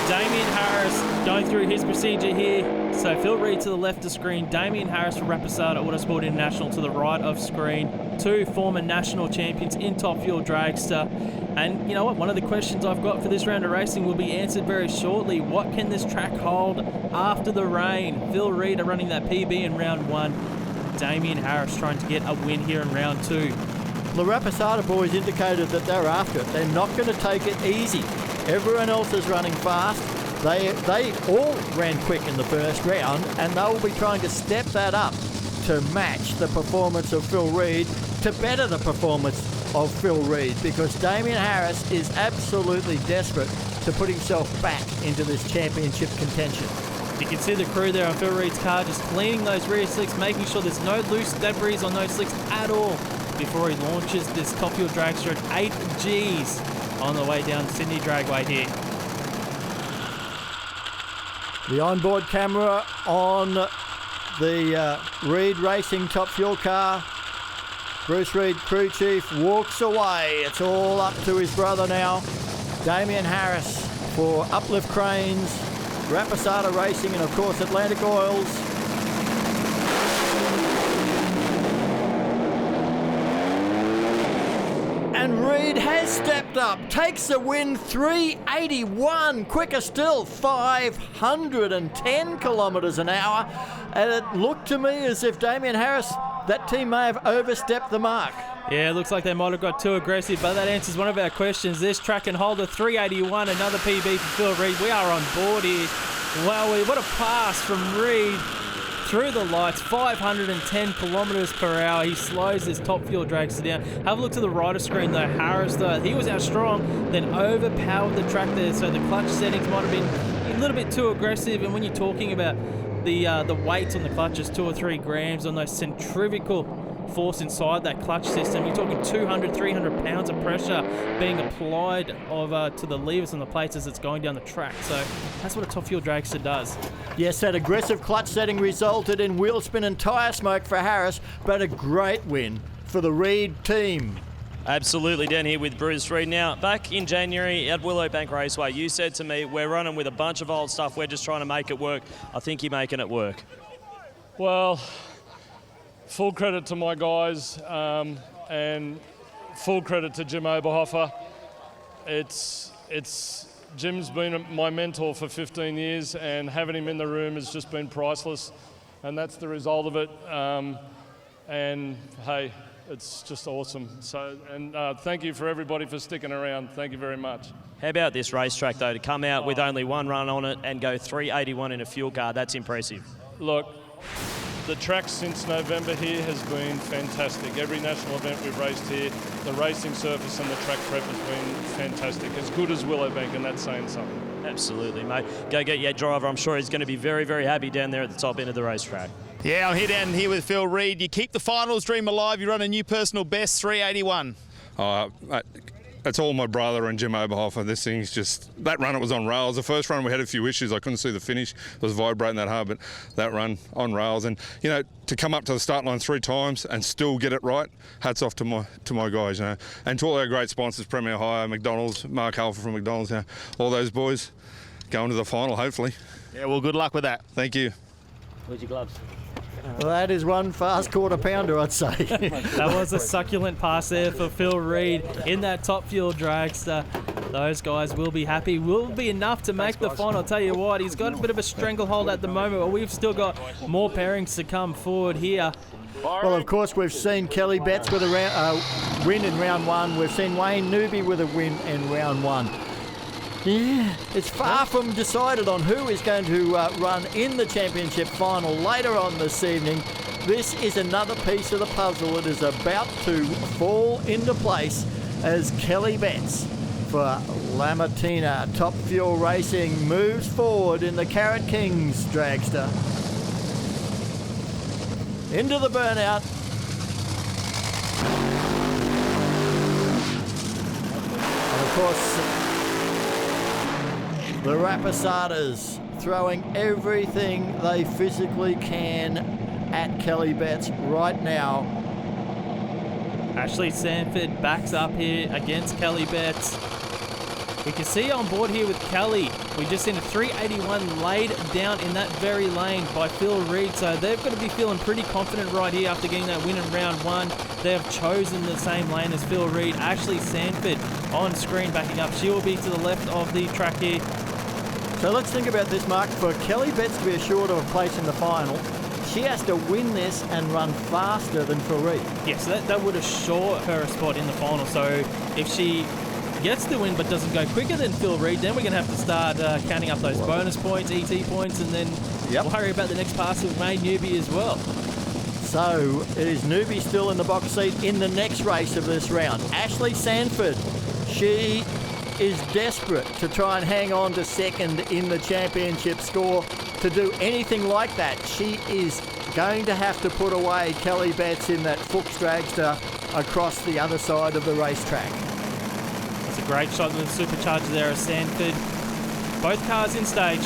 Damien Harris going through his procedure here. So Phil Reed to the left of screen, Damien Harris for Rapisada Autosport International to the right of screen. 2 former national champions in Top Fuel Dragster. And you know what? One of the questions I've got for this round of racing will be answered very shortly. What can this track hold after the rain? Phil Reed are running that PB in round 1. Damien Harris trying to get a win here in round 2. The Rapasada boys indicated that they're after it. They're not going to take it easy. Everyone else is running fast. They all ran quick in the first round, and they will be trying to step that up to match the performance of Phil Reid, to better the performance of Phil Reid, because Damien Harris is absolutely desperate to put himself back into this championship contention. You can see the crew there on Phil Reid's car just cleaning those rear slicks, making sure there's no loose debris on those slicks at all before he launches this Top Fuel dragster at 8 Gs on the way down Sydney Dragway here. The onboard camera on the Reid Racing Top Fuel car. Bruce Reid, crew chief, walks away. It's all up to his brother now. Damien Harris for Uplift Cranes, Rapasada Racing, and of course Atlantic Oils. And Reid has stepped up, takes the win, 381, quicker still, 510 kilometres an hour. And it looked to me as if Damien Harris, that team may have overstepped the mark. Yeah, it looks like they might have got too aggressive, but that answers one of our questions. This track can hold a 381, another PB for Phil Reid. We are on board here. Wow, what a pass from Reid through the lights, 510 kilometres per hour. He slows this Top Fuel dragster down. Have a look to the right of screen though. Harris, though, he was out strong, then overpowered the track there, so the clutch settings might have been a little bit too aggressive. And when you're talking about the weights on the clutches, 2 or 3 grams on those centrifugal force inside that clutch system, you're talking 200, 300 pounds of pressure being applied to the levers and the plates as it's going down the track. So that's what a Top Fuel dragster does. Yes, that aggressive clutch setting resulted in wheel spin and tyre smoke for Harris, but a great win for the Reid team. Absolutely, down here with Bruce Reid. Now, back in January at Willowbank Raceway, you said to me, we're running with a bunch of old stuff, we're just trying to make it work. I think you're making it work. Well, full credit to my guys and full credit to Jim Oberhofer. Jim's been my mentor for 15 years, and having him in the room has just been priceless, and that's the result of it. And hey, it's just awesome. So, and thank you for everybody for sticking around. Thank you very much. How about this racetrack though, to come out with only one run on it and go 381 in a fuel car? That's impressive. Look, the track since November here has been fantastic. Every national event we've raced here, the racing surface and the track prep has been fantastic. As good as Willowbank, and that's saying something. Absolutely, mate. Go get your driver. I'm sure he's going to be very, very happy down there at the top end of the racetrack. Yeah, I'm here down here with Phil Reid. You keep the finals dream alive. You run a new personal best, 381. It's all my brother and Jim Oberhofer. This thing's just, that run, it was on rails. The first run we had a few issues. I couldn't see the finish. It was vibrating that hard, but that run on rails. And, you know, to come up to the start line 3 times and still get it right, hats off to my guys, you know. And to all our great sponsors, Premier Hire, McDonald's, Mark Halfer from McDonald's, you know, all those boys going to the final, hopefully. Yeah, well, good luck with that. Thank you. Where's your gloves? Well, that is one fast quarter pounder, I'd say. That was a succulent pass there for Phil Reid in that Top Fuel dragster. Those guys will be happy. Will be enough to make the final. I'll tell you what, he's got a bit of a stranglehold at the moment, but we've still got more pairings to come forward here. Well, of course, we've seen Kelly Betts with a win in round 1. We've seen Wayne Newby with a win in round 1. Yeah, it's far from decided on who is going to run in the championship final later on this evening. This is another piece of the puzzle that is about to fall into place as Kelly Betts for Lamartina Top Fuel Racing moves forward in the Carrot Kings dragster. Into the burnout. And of course, the Rapasadas throwing everything they physically can at Kelly Betts right now. Ashley Sanford backs up here against Kelly Betts. We can see on board here with Kelly, we just seen a 381 laid down in that very lane by Phil Reid, so they've got to be feeling pretty confident right here after getting that win in round 1. They have chosen the same lane as Phil Reid. Ashley Sanford on screen backing up. She will be to the left of the track here. So let's think about this, Mark. For Kelly Betts to be assured of a place in the final, she has to win this and run faster than Phil Reid. Yeah, so that would assure her a spot in the final. So if she gets the win but doesn't go quicker than Phil Reid, then we're going to have to start counting up those bonus points, ET points, and then worry about the next pass of Wayne Newby as well. So it is Newby still in the box seat in the next race of this round. Ashley Sanford, she is desperate to try and hang on to second in the championship score. To do anything like that, she is going to have to put away Kelly Betts in that Fuchs dragster across the other side of the racetrack. That's a great shot with the supercharger there of Sanford. Both cars in stage.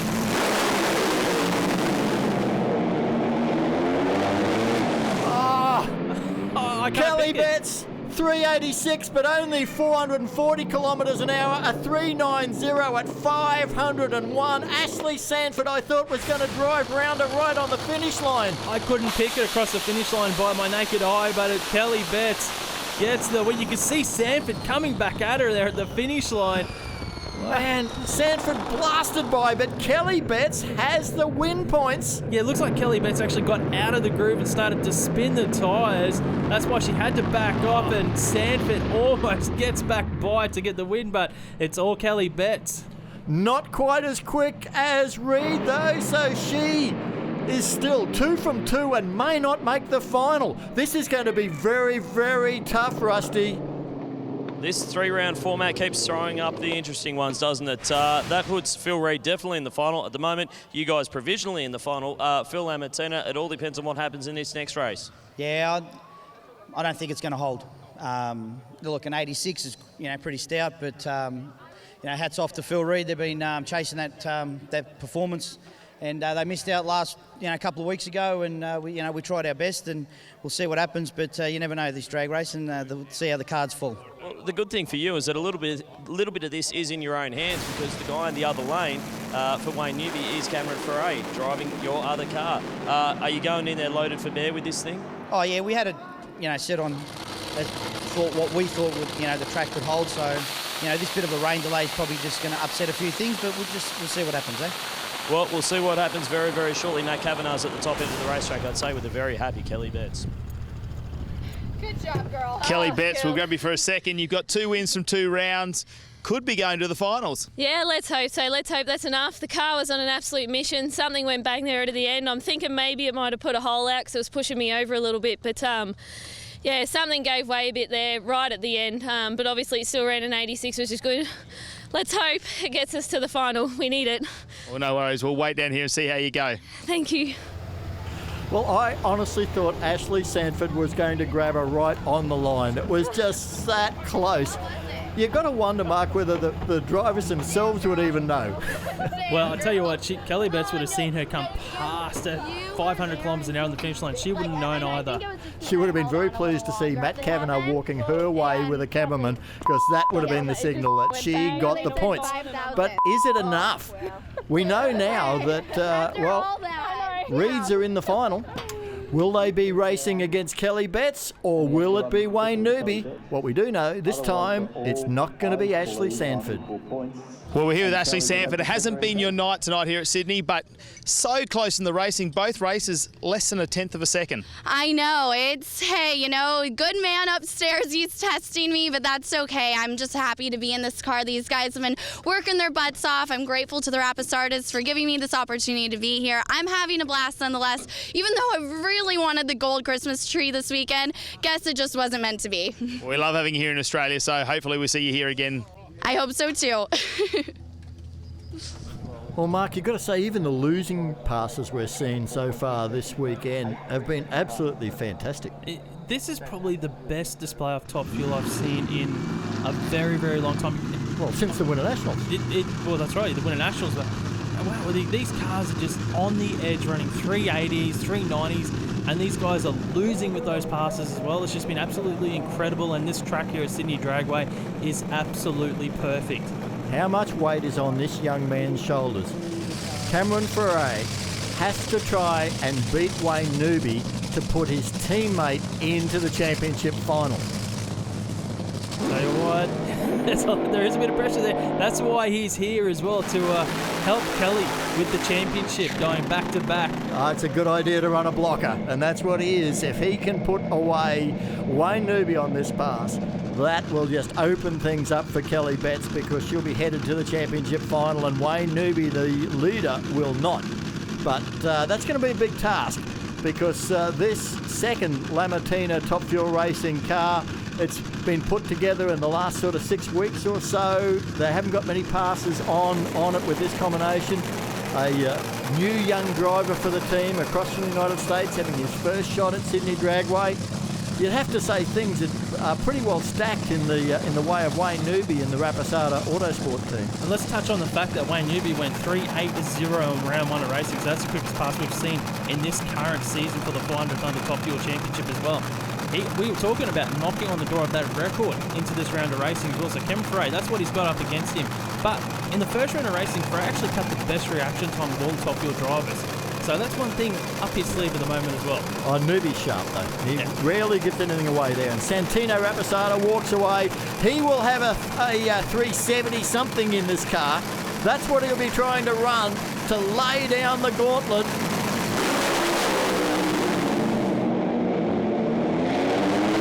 Kelly Betts, 386, but only 440 kilometres an hour, a 390 at 501. Ashley Sanford, I thought, was going to drive round her right on the finish line. I couldn't pick it across the finish line by my naked eye, but Kelly Betts gets the win. You can see Sanford coming back at her there at the finish line. Man, Sanford blasted by, but Kelly Betts has the win points. Yeah, it looks like Kelly Betts actually got out of the groove and started to spin the tyres. That's why she had to back off, and Sanford almost gets back by to get the win, but it's all Kelly Betts. Not quite as quick as Reid, though, so she is still 2 from 2 and may not make the final. This is going to be very, very tough, Rusty. This 3-round format keeps throwing up the interesting ones, doesn't it? That puts Phil Reid definitely in the final. At the moment, you guys provisionally in the final. Phil and Martina, it all depends on what happens in this next race. Yeah, I don't think it's going to hold. Look, an 86 is pretty stout, but hats off to Phil Reid. They've been chasing that performance, and they missed out last a couple of weeks ago, and we tried our best, and we'll see what happens. But you never know this drag race, and we'll see how the cards fall. Well, the good thing for you is that a little bit of this is in your own hands, because the guy in the other lane for Wayne Newby is Cameron Ferret driving your other car. Are you going in there loaded for bear with this thing? Oh yeah, we had it, set on what we thought would, the track could hold. So, this bit of a rain delay is probably just going to upset a few things, but we'll see what happens, eh? Well, we'll see what happens very, very shortly. Matt Kavanagh's at the top end of the racetrack, I'd say, with a very happy Kelly Betts. Good job, girl. Kelly Betts, we'll grab you for a second. You've got 2 wins from 2 rounds. Could be going to the finals. Yeah, let's hope so. Let's hope that's enough. The car was on an absolute mission. Something went bang there at the end. I'm thinking maybe it might have put a hole out because it was pushing me over a little bit. But, yeah, something gave way a bit there right at the end. But obviously it still ran an 86, which is good. Let's hope it gets us to the final. We need it. Well, no worries. We'll wait down here and see how you go. Thank you. Well, I honestly thought Ashley Sanford was going to grab her right on the line. It was just that close. You've got to wonder, Mark, whether the drivers themselves would even know. Well, I tell you what, Kelly Betts would have seen her come past at 500 kilometres an hour on the finish line. She wouldn't have known either. She would have been very pleased to see Matt Kavanagh walking her way with a cameraman, because that would have been the signal that she got the points. But is it enough? We know now that, Reids are in the final. Will they be racing against Kelly Betts, or will it be Wayne Newby? What we do know, this time, it's not going to be Ashley Sanford. Well, we're here with Ashley Sanford. It hasn't been your night tonight here at Sydney, but so close in the racing. Both races less than a tenth of a second. I know. It's, hey, good man upstairs. He's testing me, but that's okay. I'm just happy to be in this car. These guys have been working their butts off. I'm grateful to the Rapids artists for giving me this opportunity to be here. I'm having a blast nonetheless, even though I really wanted the gold Christmas tree this weekend. Guess it just wasn't meant to be. We love having you here in Australia, so hopefully we'll see you here again. I hope so too. Well, Mark, you've got to say, even the losing passes we're seeing so far this weekend have been absolutely fantastic. This is probably the best display of Top Fuel I've seen in a very, very long time. Well, since the Winter Nationals. Well, that's right, the Winter Nationals. But wow, these cars are just on the edge, running 380s, 390s. And these guys are losing with those passes as well. It's just been absolutely incredible, and this track here at Sydney Dragway is absolutely perfect. How much weight is on this young man's shoulders? Cameron Ferret has to try and beat Wayne Newby to put his teammate into the championship final. Tell you what, there is a bit of pressure there. That's why he's here as well, to help Kelly with the championship, going back to back. It's a good idea to run a blocker, and that's what he is. If he can put away Wayne Newby on this pass, that will just open things up for Kelly Betts, because she'll be headed to the championship final, and Wayne Newby, the leader, will not. But that's going to be a big task, because this second Lamartina Top Fuel Racing car, it's been put together in the last sort of 6 weeks or so. They haven't got many passes on it with this combination. A new young driver for the team across from the United States, having his first shot at Sydney Dragway. You'd have to say things are pretty well stacked in the way of Wayne Newby and the Rapisada Autosport team. And let's touch on the fact that Wayne Newby went 3.8-0 in round 1 of racing. So that's the quickest pass we've seen in this current season for the 400 Thunder Top Fuel Championship as well. We were talking about knocking on the door of that record into this round of racing as well. So Kevin Frey, that's what he's got up against him. But in the first round of racing, Frey actually cut the best reaction time of all the Top Fuel drivers. So that's one thing up his sleeve at the moment as well. Oh, Newby's sharp though. He rarely gives anything away there. And Santino Rapisada walks away. He will have a 370 something in this car. That's what he'll be trying to run to lay down the gauntlet.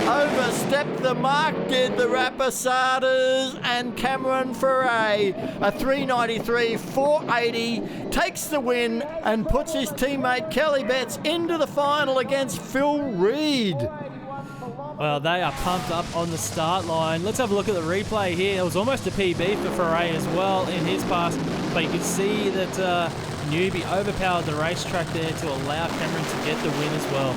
Overstepped the mark, did the Rapisadas, and Cameron Ferret, a 393, 480, takes the win and puts his teammate Kelly Betts into the final against Phil Reed. Well, they are pumped up on the start line. Let's have a look at the replay here. It was almost a PB for Ferret as well in his pass, but you can see that Newby overpowered the racetrack there to allow Cameron to get the win as well.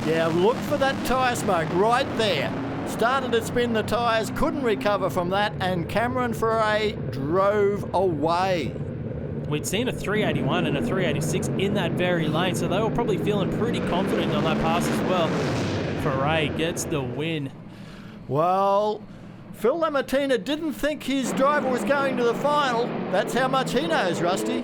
Yeah, look for that tyre smoke right there. Started to spin the tyres, couldn't recover from that, and Cameron Ferret drove away. We'd seen a 381 and a 386 in that very lane, so they were probably feeling pretty confident on that pass as well. Ferret gets the win. Well, Phil Lamartina didn't think his driver was going to the final. That's how much he knows, Rusty.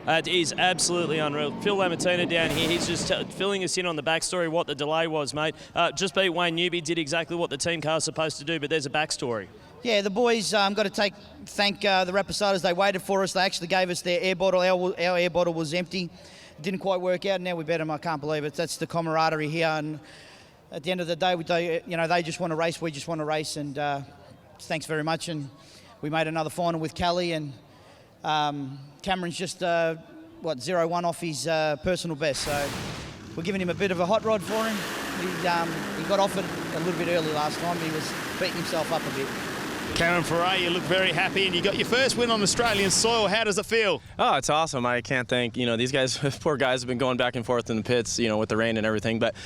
It is absolutely unreal. Phil Lamartina down here, he's just filling us in on the backstory, what the delay was, mate. Just beat Wayne Newby, did exactly what the team car's supposed to do, but there's a backstory. Yeah, the boys got to thank the Rapisadas. They waited for us. They actually gave us their air bottle. Our air bottle was empty. It didn't quite work out. Now we beat them. I can't believe it. That's the camaraderie here. And at the end of the day, they just want to race. We just want to race. And thanks very much. And we made another final with Kelly, and Cameron's just 0-1 off his personal best. So we're giving him a bit of a hot rod for him. He got off it a little bit early last time. He was beating himself up a bit. Cameron Ferret, you look very happy, and you got your first win on Australian soil. How does it feel? Oh, it's awesome. I can't thank, these guys, poor guys have been going back and forth in the pits, with the rain and everything, but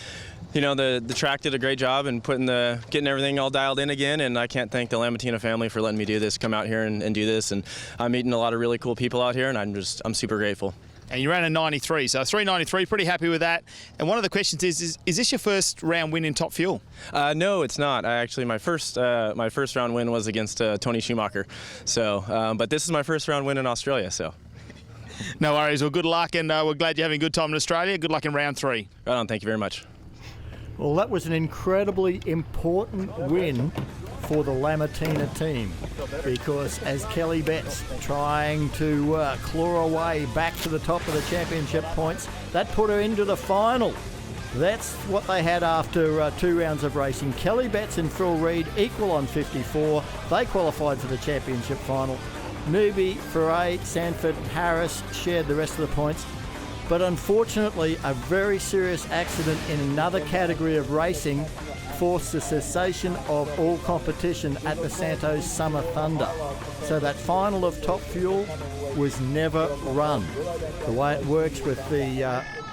the track did a great job in getting everything all dialed in again, and I can't thank the Lamartina family for letting me do this, come out here and do this, and I'm meeting a lot of really cool people out here, and I'm super grateful. And you ran a 93, so 393, pretty happy with that. And one of the questions is this your first round win in Top Fuel? No, it's not. My first round win was against Tony Schumacher. So, but this is my first round win in Australia. So, no worries. Well, good luck, and we're glad you're having a good time in Australia. Good luck in round 3. Right on. Thank you very much. Well, that was an incredibly important win for the Lamartina team, because as Kelly Betts trying to claw away back to the top of the championship points, that put her into the final. That's what they had after 2 rounds of racing. Kelly Betts and Phil Reed equal on 54. They qualified for the championship final. Newby, Ferret, Sanford, Harris shared the rest of the points. But unfortunately, a very serious accident in another category of racing forced the cessation of all competition at the Santo Summer Thunder. So that final of Top Fuel was never run. The way it works with the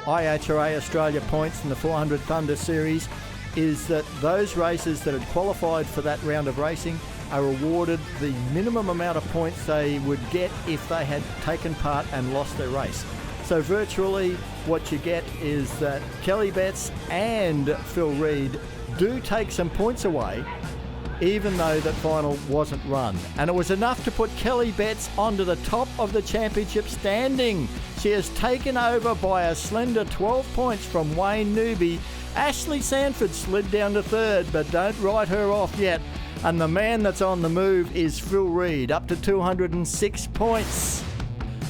IHRA Australia points in the 400 Thunder Series is that those racers that had qualified for that round of racing are awarded the minimum amount of points they would get if they had taken part and lost their race. So virtually what you get is that Kelly Betts and Phil Reed do take some points away, even though that final wasn't run. And it was enough to put Kelly Betts onto the top of the championship standing. She is taken over by a slender 12 points from Wayne Newby. Ashley Sanford slid down to 3rd, but don't write her off yet. And the man that's on the move is Phil Reid, up to 206 points.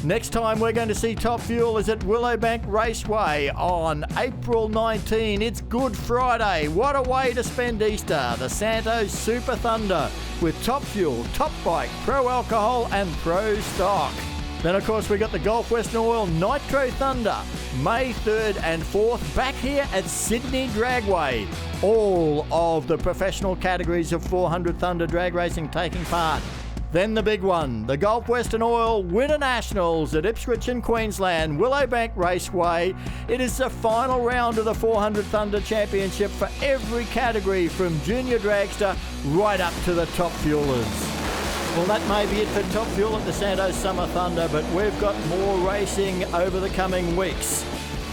Next time we're going to see Top Fuel is at Willowbank Raceway on April 19. It's Good Friday. What a way to spend Easter. The Santo Super Thunder with Top Fuel, Top Bike, Pro Alcohol and Pro Stock. Then, of course, we got the Gulf Western Oil Nitro Thunder, May 3rd and 4th, back here at Sydney Dragway. All of the professional categories of 400 Thunder drag racing taking part. Then the big one, the Gulf Western Oil Winter Nationals at Ipswich in Queensland, Willowbank Raceway. It is the final round of the 400 Thunder Championship for every category from junior dragster right up to the top fuelers. Well, that may be it for Top Fuel at the Santo Summer Thunder, but we've got more racing over the coming weeks.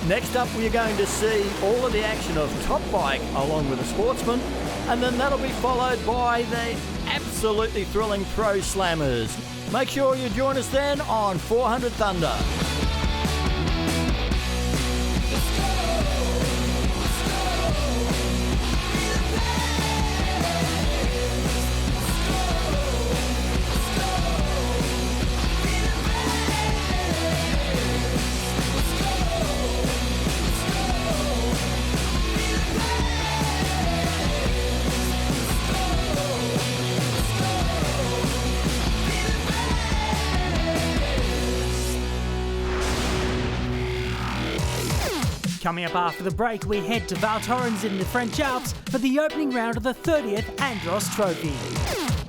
Next up, we're going to see all of the action of Top Bike along with the Sportsman, and then that'll be followed by the absolutely thrilling Pro Slammers. Make sure you join us then on 400 Thunder. Coming up after the break, we head to Val Thorens in the French Alps for the opening round of the 30th Andros Trophy.